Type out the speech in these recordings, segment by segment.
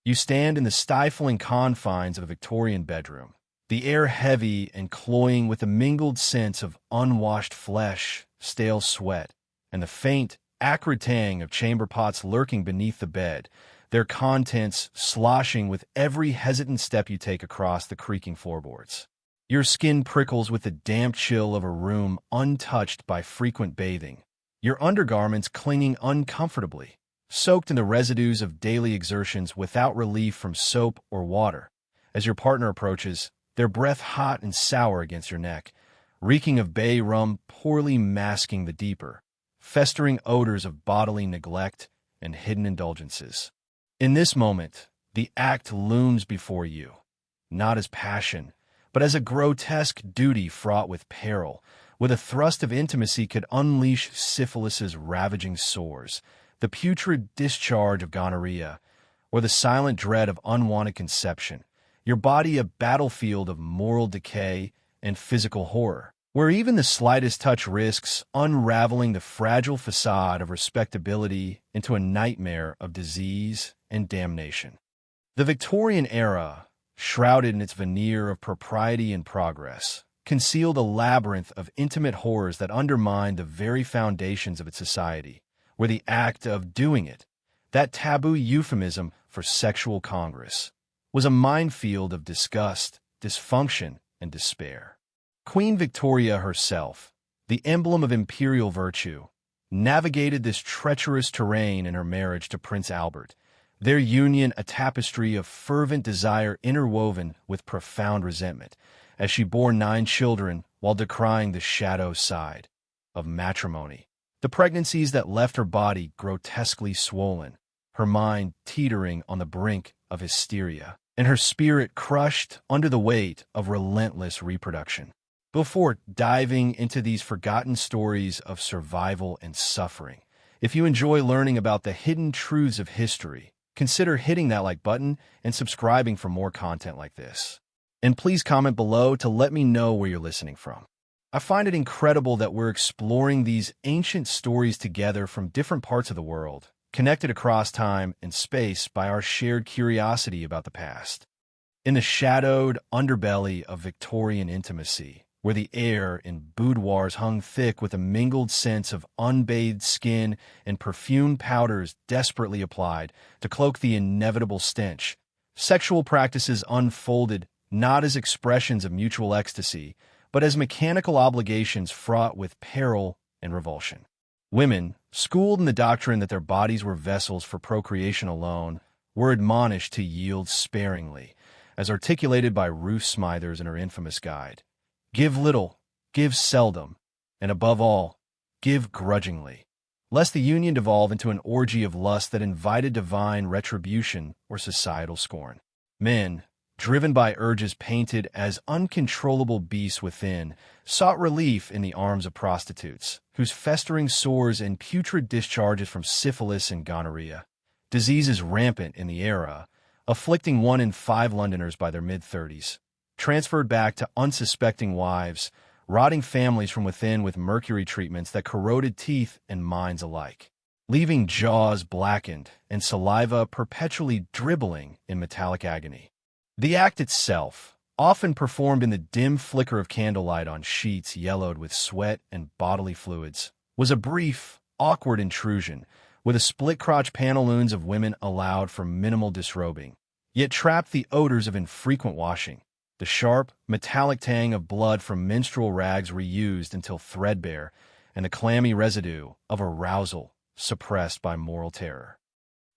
You stand in the stifling confines of a Victorian bedroom, the air heavy and cloying with a mingled sense of unwashed flesh, stale sweat, and the faint, acrid tang of chamber pots lurking beneath the bed, their contents sloshing with every hesitant step you take across the creaking floorboards. Your skin prickles with the damp chill of a room untouched by frequent bathing, your undergarments clinging uncomfortably, soaked in the residues of daily exertions without relief from soap or water. As your partner approaches, their breath hot and sour against your neck, reeking of bay rum poorly masking the deeper, festering odors of bodily neglect and hidden indulgences. In this moment, the act looms before you, not as passion, but as a grotesque duty fraught with peril, with a thrust of intimacy could unleash syphilis's ravaging sores, the putrid discharge of gonorrhea, or the silent dread of unwanted conception, your body a battlefield of moral decay and physical horror, where even the slightest touch risks unraveling the fragile facade of respectability into a nightmare of disease and damnation. The Victorian era, shrouded in its veneer of propriety and progress, concealed a labyrinth of intimate horrors that undermined the very foundations of its society, where the act of doing it, that taboo euphemism for sexual congress, was a minefield of disgust, dysfunction, and despair. Queen Victoria herself, the emblem of imperial virtue, navigated this treacherous terrain in her marriage to Prince Albert, their union a tapestry of fervent desire interwoven with profound resentment, as she bore 9 children while decrying the shadow side of matrimony. The pregnancies that left her body grotesquely swollen, her mind teetering on the brink of hysteria, and her spirit crushed under the weight of relentless reproduction. Before diving into these forgotten stories of survival and suffering, if you enjoy learning about the hidden truths of history, consider hitting that like button and subscribing for more content like this. And please comment below to let me know where you're listening from. I find it incredible that we're exploring these ancient stories together from different parts of the world, connected across time and space by our shared curiosity about the past. In the shadowed underbelly of Victorian intimacy, where the air in boudoirs hung thick with a mingled sense of unbathed skin and perfumed powders desperately applied to cloak the inevitable stench, sexual practices unfolded not as expressions of mutual ecstasy, but as mechanical obligations fraught with peril and revulsion. Women, schooled in the doctrine that their bodies were vessels for procreation alone, were admonished to yield sparingly, as articulated by Ruth Smithers in her infamous guide. Give little, give seldom, and above all, give grudgingly, lest the union devolve into an orgy of lust that invited divine retribution or societal scorn. Men, driven by urges painted as uncontrollable beasts within, sought relief in the arms of prostitutes, whose festering sores and putrid discharges from syphilis and gonorrhea, diseases rampant in the era, afflicting 1 in 5 Londoners by their mid-30s, transferred back to unsuspecting wives, rotting families from within with mercury treatments that corroded teeth and minds alike, leaving jaws blackened and saliva perpetually dribbling in metallic agony. The act itself, often performed in the dim flicker of candlelight on sheets yellowed with sweat and bodily fluids, was a brief, awkward intrusion, with a split-crotch pantaloons of women allowed for minimal disrobing, yet trapped the odors of infrequent washing, the sharp, metallic tang of blood from menstrual rags reused until threadbare, and the clammy residue of arousal suppressed by moral terror.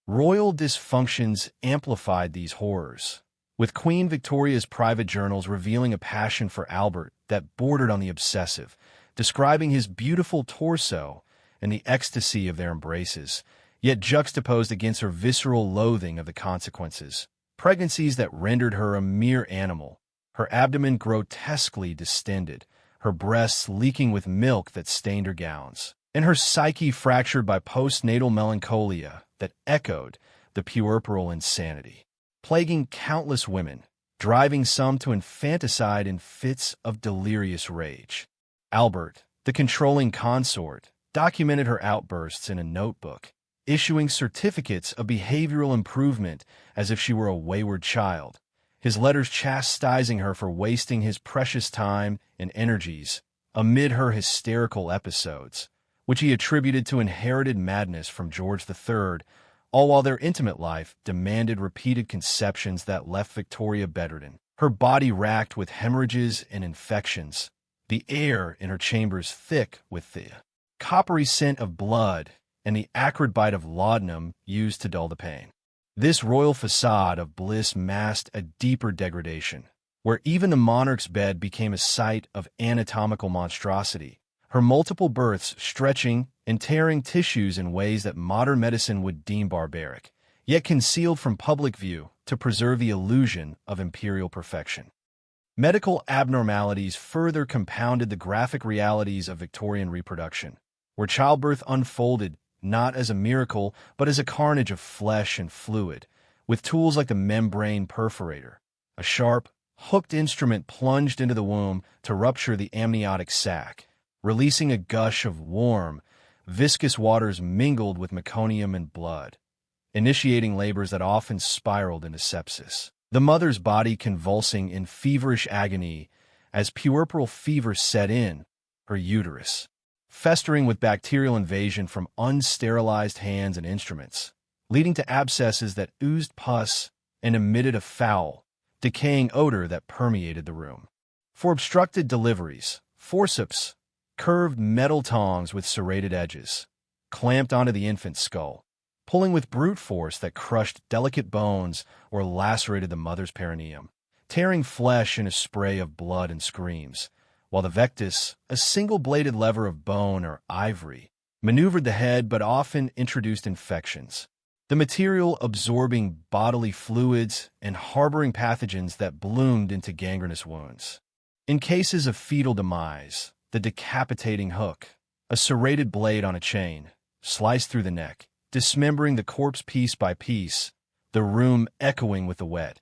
Royal dysfunctions amplified these horrors, with Queen Victoria's private journals revealing a passion for Albert that bordered on the obsessive, describing his beautiful torso and the ecstasy of their embraces, yet juxtaposed against her visceral loathing of the consequences, pregnancies that rendered her a mere animal, her abdomen grotesquely distended, her breasts leaking with milk that stained her gowns, and her psyche fractured by postnatal melancholia that echoed the puerperal insanity, plaguing countless women, driving some to infanticide in fits of delirious rage. Albert, the controlling consort, documented her outbursts in a notebook, issuing certificates of behavioral improvement as if she were a wayward child. His letters chastising her for wasting his precious time and energies amid her hysterical episodes, which he attributed to inherited madness from George III, all while their intimate life demanded repeated conceptions that left Victoria bedridden, her body racked with hemorrhages and infections, the air in her chambers thick with the coppery scent of blood and the acrid bite of laudanum used to dull the pain. This royal facade of bliss masked a deeper degradation, where even the monarch's bed became a site of anatomical monstrosity, her multiple births stretching and tearing tissues in ways that modern medicine would deem barbaric, yet concealed from public view to preserve the illusion of imperial perfection. Medical abnormalities further compounded the graphic realities of Victorian reproduction, where childbirth unfolded not as a miracle, but as a carnage of flesh and fluid, with tools like the membrane perforator, a sharp, hooked instrument plunged into the womb to rupture the amniotic sac, releasing a gush of warm, viscous waters mingled with meconium and blood, initiating labors that often spiraled into sepsis. The mother's body convulsing in feverish agony as puerperal fever set in, her uterus festering with bacterial invasion from unsterilized hands and instruments, leading to abscesses that oozed pus and emitted a foul, decaying odor that permeated the room. For obstructed deliveries, forceps, curved metal tongs with serrated edges, clamped onto the infant's skull, pulling with brute force that crushed delicate bones or lacerated the mother's perineum, tearing flesh in a spray of blood and screams, while the vectus, a single-bladed lever of bone or ivory, maneuvered the head but often introduced infections, the material absorbing bodily fluids and harboring pathogens that bloomed into gangrenous wounds. In cases of fetal demise, the decapitating hook, a serrated blade on a chain, sliced through the neck, dismembering the corpse piece by piece, the room echoing with the wet,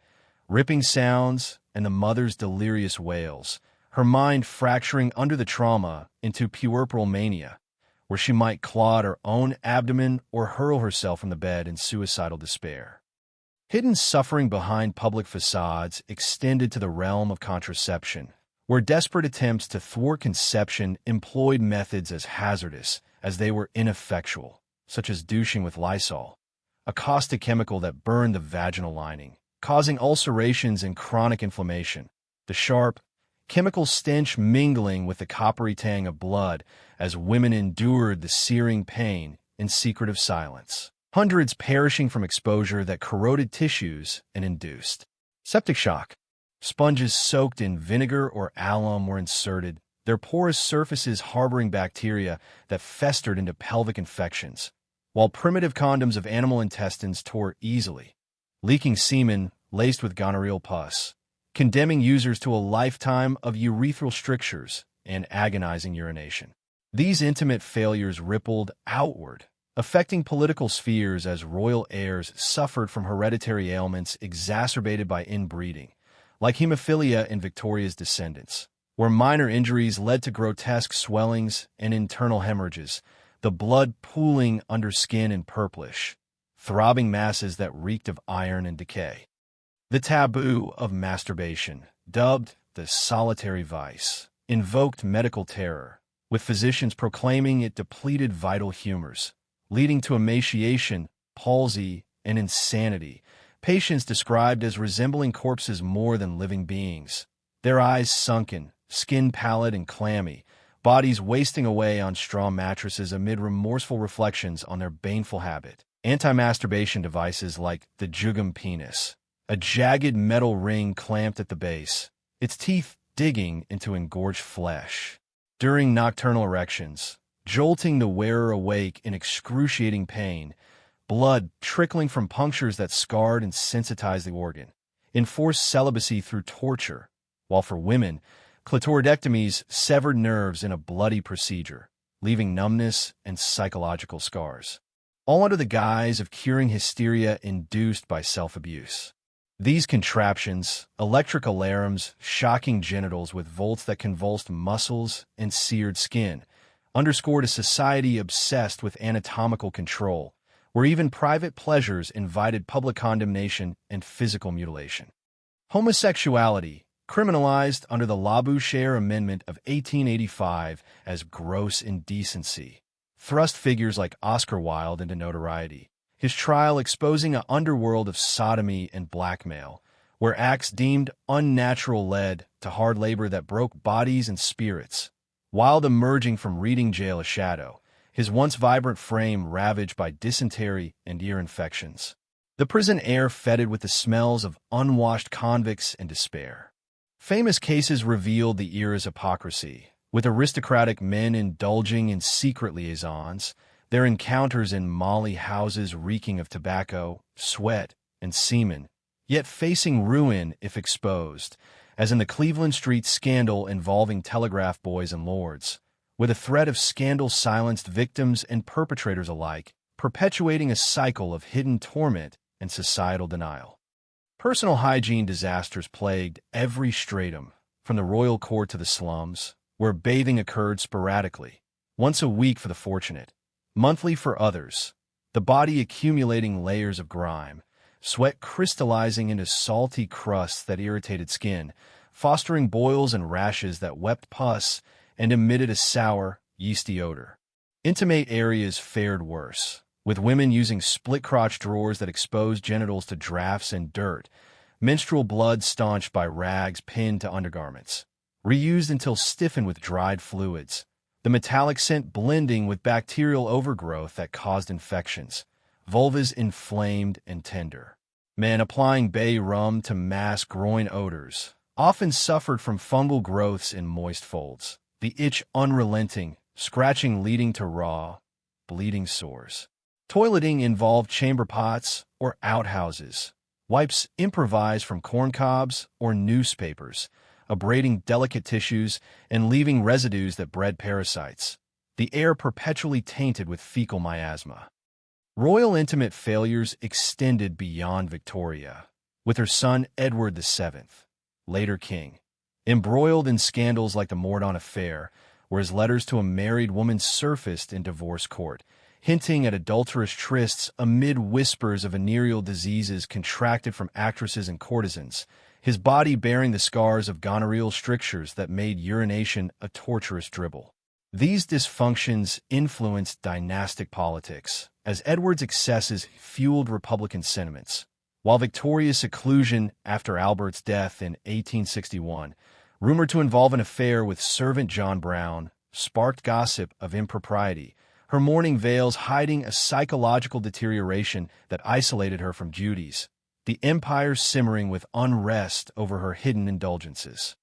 ripping sounds and the mother's delirious wails, her mind fracturing under the trauma into puerperal mania, where she might claw at her own abdomen or hurl herself from the bed in suicidal despair. Hidden suffering behind public facades extended to the realm of contraception, where desperate attempts to thwart conception employed methods as hazardous as they were ineffectual, such as douching with Lysol, a caustic chemical that burned the vaginal lining, causing ulcerations and chronic inflammation, the sharp, chemical stench mingling with the coppery tang of blood as women endured the searing pain in secretive silence, hundreds perishing from exposure that corroded tissues and induced septic shock. Sponges soaked in vinegar or alum were inserted, their porous surfaces harboring bacteria that festered into pelvic infections, while primitive condoms of animal intestines tore easily, leaking semen laced with gonorrheal pus, condemning users to a lifetime of urethral strictures and agonizing urination. These intimate failures rippled outward, affecting political spheres as royal heirs suffered from hereditary ailments exacerbated by inbreeding, like hemophilia in Victoria's descendants, where minor injuries led to grotesque swellings and internal hemorrhages, the blood pooling under skin in purplish, throbbing masses that reeked of iron and decay. The taboo of masturbation, dubbed the solitary vice, invoked medical terror, with physicians proclaiming it depleted vital humors, leading to emaciation, palsy, and insanity. Patients described as resembling corpses more than living beings, their eyes sunken, skin pallid and clammy, bodies wasting away on straw mattresses amid remorseful reflections on their baneful habit. Anti-masturbation devices like the jugum penis, a jagged metal ring clamped at the base, its teeth digging into engorged flesh. During nocturnal erections, jolting the wearer awake in excruciating pain, blood trickling from punctures that scarred and sensitized the organ, enforced celibacy through torture, while for women, clitoridectomies severed nerves in a bloody procedure, leaving numbness and psychological scars, all under the guise of curing hysteria induced by self-abuse. These contraptions, electric alarms, shocking genitals with volts that convulsed muscles and seared skin, underscored a society obsessed with anatomical control, where even private pleasures invited public condemnation and physical mutilation. Homosexuality, criminalized under the Labouchere Amendment of 1885 as gross indecency, thrust figures like Oscar Wilde into notoriety, his trial exposing an underworld of sodomy and blackmail, where acts deemed unnatural led to hard labor that broke bodies and spirits. Wilde emerging from Reading jail a shadow, his once vibrant frame ravaged by dysentery and ear infections. The prison air fetid with the smells of unwashed convicts and despair. Famous cases revealed the era's hypocrisy, with aristocratic men indulging in secret liaisons, their encounters in molly houses reeking of tobacco, sweat, and semen, yet facing ruin if exposed, as in the Cleveland Street scandal involving telegraph boys and lords, with a threat of scandal silenced victims and perpetrators alike, perpetuating a cycle of hidden torment and societal denial. Personal hygiene disasters plagued every stratum, from the royal court to the slums, where bathing occurred sporadically, once a week for the fortunate, monthly for others, the body accumulating layers of grime, sweat crystallizing into salty crusts that irritated skin, fostering boils and rashes that wept pus and emitted a sour, yeasty odor. Intimate areas fared worse, with women using split-crotch drawers that exposed genitals to drafts and dirt, menstrual blood staunched by rags pinned to undergarments, reused until stiffened with dried fluids, the metallic scent blending with bacterial overgrowth that caused infections, vulvas inflamed and tender. Men applying bay rum to mask groin odors, often suffered from fungal growths in moist folds, the itch unrelenting, scratching leading to raw, bleeding sores. Toileting involved chamber pots or outhouses, wipes improvised from corn cobs or newspapers, abrading delicate tissues and leaving residues that bred parasites, the air perpetually tainted with fecal miasma. Royal intimate failures extended beyond Victoria, with her son Edward VII, later king, embroiled in scandals like the Mordaunt affair, where his letters to a married woman surfaced in divorce court, hinting at adulterous trysts amid whispers of venereal diseases contracted from actresses and courtesans, his body bearing the scars of gonorrheal strictures that made urination a torturous dribble. These dysfunctions influenced dynastic politics, as Edward's excesses fueled Republican sentiments, while Victoria's seclusion after Albert's death in 1861, rumored to involve an affair with servant John Brown, sparked gossip of impropriety, her mourning veils hiding a psychological deterioration that isolated her from duties, the empire simmering with unrest over her hidden indulgences.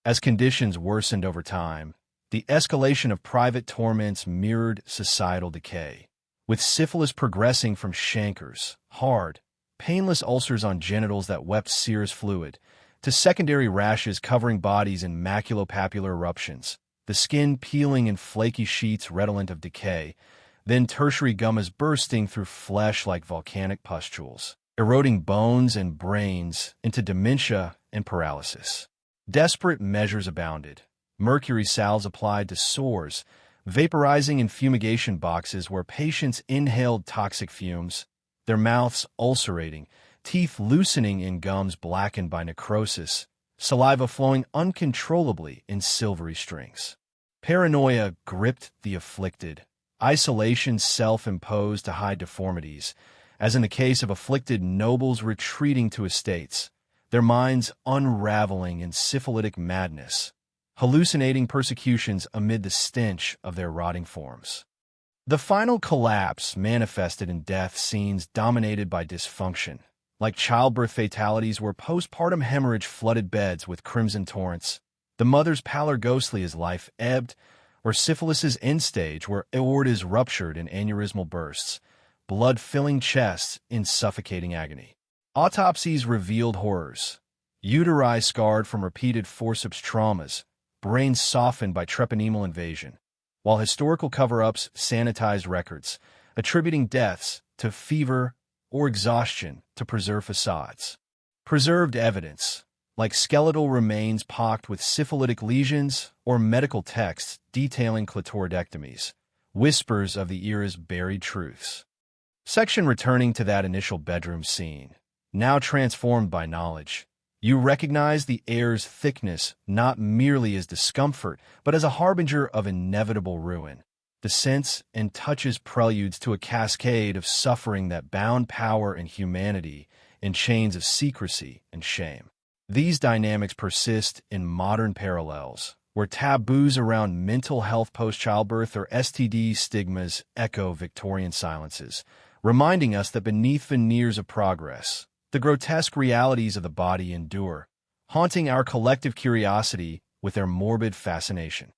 As conditions worsened over time, the escalation of private torments mirrored societal decay, with syphilis progressing from chancres, hard, painless ulcers on genitals that wept serous fluid, to secondary rashes covering bodies in maculopapular eruptions, the skin peeling in flaky sheets redolent of decay, then tertiary gummas bursting through flesh like volcanic pustules, eroding bones and brains into dementia and paralysis. Desperate measures abounded. Mercury salves applied to sores, vaporizing in fumigation boxes where patients inhaled toxic fumes, their mouths ulcerating, teeth loosening in gums blackened by necrosis, saliva flowing uncontrollably in silvery strings. Paranoia gripped the afflicted, isolation self-imposed to hide deformities, as in the case of afflicted nobles retreating to estates, their minds unraveling in syphilitic madness, hallucinating persecutions amid the stench of their rotting forms. The final collapse manifested in death scenes dominated by dysfunction, like childbirth fatalities where postpartum hemorrhage flooded beds with crimson torrents, the mother's pallor ghostly as life ebbed, or syphilis's end stage where aortas ruptured in aneurysmal bursts, blood-filling chests in suffocating agony. Autopsies revealed horrors, uteri scarred from repeated forceps traumas, brains softened by treponemal invasion, while historical cover-ups sanitized records, attributing deaths to fever or exhaustion to preserve facades. Preserved evidence, like skeletal remains pocked with syphilitic lesions or medical texts detailing clitoridectomies, whispers of the era's buried truths. Section returning to that initial bedroom scene, now transformed by knowledge. You recognize the air's thickness not merely as discomfort, but as a harbinger of inevitable ruin. The scents and touches preludes to a cascade of suffering that bound power and humanity in chains of secrecy and shame. These dynamics persist in modern parallels, where taboos around mental health post-childbirth or STD stigmas echo Victorian silences, reminding us that beneath veneers of progress, the grotesque realities of the body endure, haunting our collective curiosity with their morbid fascination.